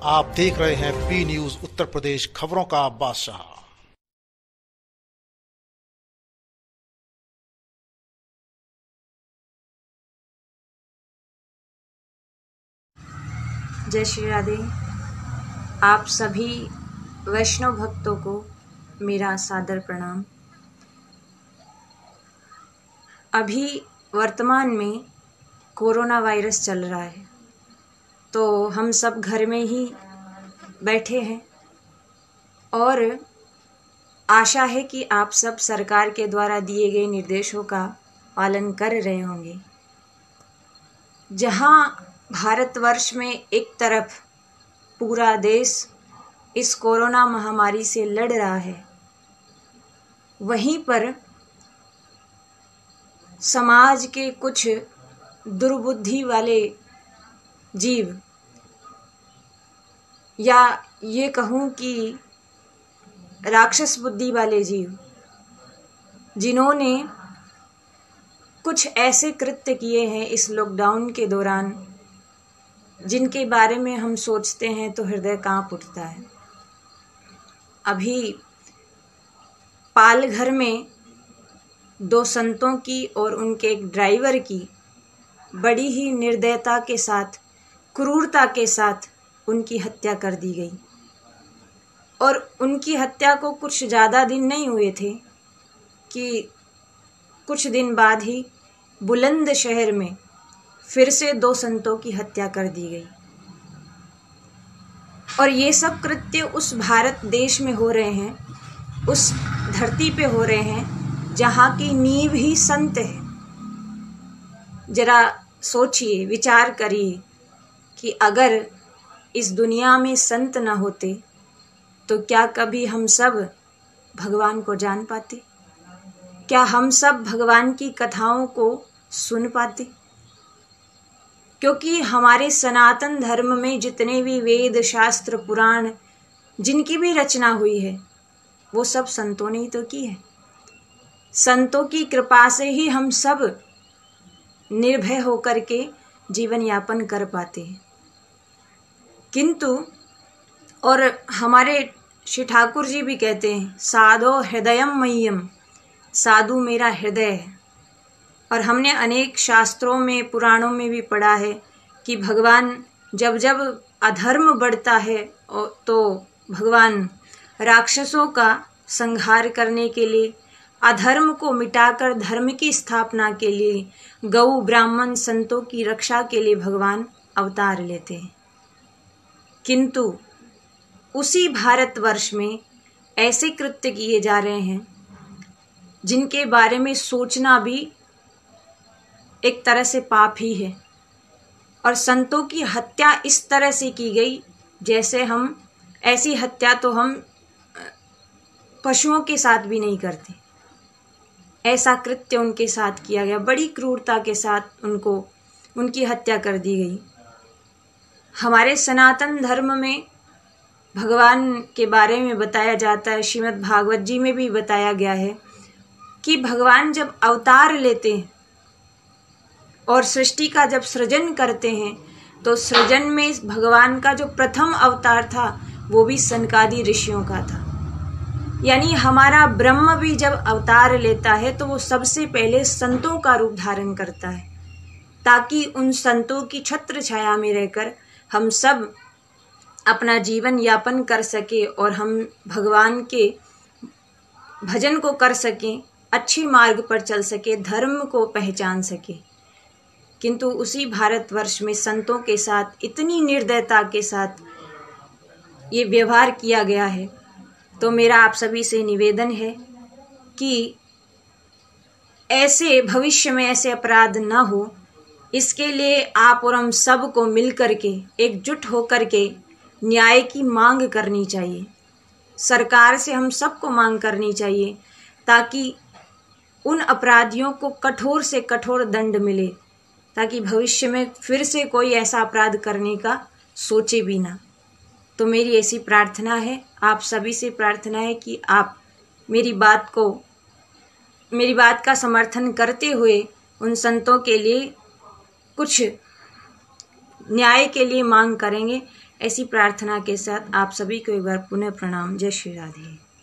आप देख रहे हैं पी न्यूज उत्तर प्रदेश, खबरों का बादशाह। जय श्री राधे। आप सभी वैष्णव भक्तों को मेरा सादर प्रणाम। अभी वर्तमान में कोरोना वायरस चल रहा है, तो हम सब घर में ही बैठे हैं और आशा है कि आप सब सरकार के द्वारा दिए गए निर्देशों का पालन कर रहे होंगे। जहां भारतवर्ष में एक तरफ पूरा देश इस कोरोना महामारी से लड़ रहा है, वहीं पर समाज के कुछ दुर्बुद्धि वाले जीव, या ये कहूँ कि राक्षस बुद्धि वाले जीव, जिन्होंने कुछ ऐसे कृत्य किए हैं इस लॉकडाउन के दौरान जिनके बारे में हम सोचते हैं तो हृदय कांप उठता है। अभी पालघर में 2 संतों की और उनके एक ड्राइवर की बड़ी ही निर्दयता के साथ, क्रूरता के साथ उनकी हत्या कर दी गई। और उनकी हत्या को कुछ ज़्यादा दिन नहीं हुए थे कि कुछ दिन बाद ही बुलंदशहर में फिर से 2 संतों की हत्या कर दी गई। और ये सब कृत्य उस भारत देश में हो रहे हैं, उस धरती पे हो रहे हैं जहाँ की नींव ही संत है। जरा सोचिए, विचार करिए कि अगर इस दुनिया में संत न होते तो क्या कभी हम सब भगवान को जान पाते? क्या हम सब भगवान की कथाओं को सुन पाते? क्योंकि हमारे सनातन धर्म में जितने भी वेद, शास्त्र, पुराण, जिनकी भी रचना हुई है, वो सब संतों ने ही तो की है। संतों की कृपा से ही हम सब निर्भय होकर के जीवन यापन कर पाते हैं। किंतु और हमारे श्री ठाकुर जी भी कहते हैं, साधो हृदयम मह्यम, साधु मेरा हृदय है। और हमने अनेक शास्त्रों में, पुराणों में भी पढ़ा है कि भगवान जब जब अधर्म बढ़ता है तो भगवान राक्षसों का संहार करने के लिए, अधर्म को मिटाकर धर्म की स्थापना के लिए, गौ ब्राह्मण संतों की रक्षा के लिए भगवान अवतार लेते हैं। किंतु उसी भारतवर्ष में ऐसे कृत्य किए जा रहे हैं जिनके बारे में सोचना भी एक तरह से पाप ही है। और संतों की हत्या इस तरह से की गई जैसे हम, ऐसी हत्या तो हम पशुओं के साथ भी नहीं करते। ऐसा कृत्य उनके साथ किया गया, बड़ी क्रूरता के साथ उनकी हत्या कर दी गई। हमारे सनातन धर्म में भगवान के बारे में बताया जाता है, श्रीमद् भागवत जी में भी बताया गया है कि भगवान जब अवतार लेते हैं और सृष्टि का जब सृजन करते हैं, तो सृजन में भगवान का जो प्रथम अवतार था वो भी सनकादि ऋषियों का था। यानी हमारा ब्रह्म भी जब अवतार लेता है तो वो सबसे पहले संतों का रूप धारण करता है, ताकि उन संतों की छत्र छाया में रहकर हम सब अपना जीवन यापन कर सके और हम भगवान के भजन को कर सकें, अच्छे मार्ग पर चल सके, धर्म को पहचान सके। किंतु उसी भारतवर्ष में संतों के साथ इतनी निर्दयता के साथ ये व्यवहार किया गया है। तो मेरा आप सभी से निवेदन है कि ऐसे भविष्य में ऐसे अपराध न हो, इसके लिए आप और हम सब को मिल करके, एकजुट होकर के न्याय की मांग करनी चाहिए। सरकार से हम सबको मांग करनी चाहिए ताकि उन अपराधियों को कठोर से कठोर दंड मिले, ताकि भविष्य में फिर से कोई ऐसा अपराध करने का सोचे भी ना। तो मेरी ऐसी प्रार्थना है, आप सभी से प्रार्थना है कि आप मेरी बात का समर्थन करते हुए उन संतों के लिए कुछ न्याय के लिए मांग करेंगे, ऐसी प्रार्थना के साथ आप सभी को एक बार पुनः प्रणाम। जय श्री राधे।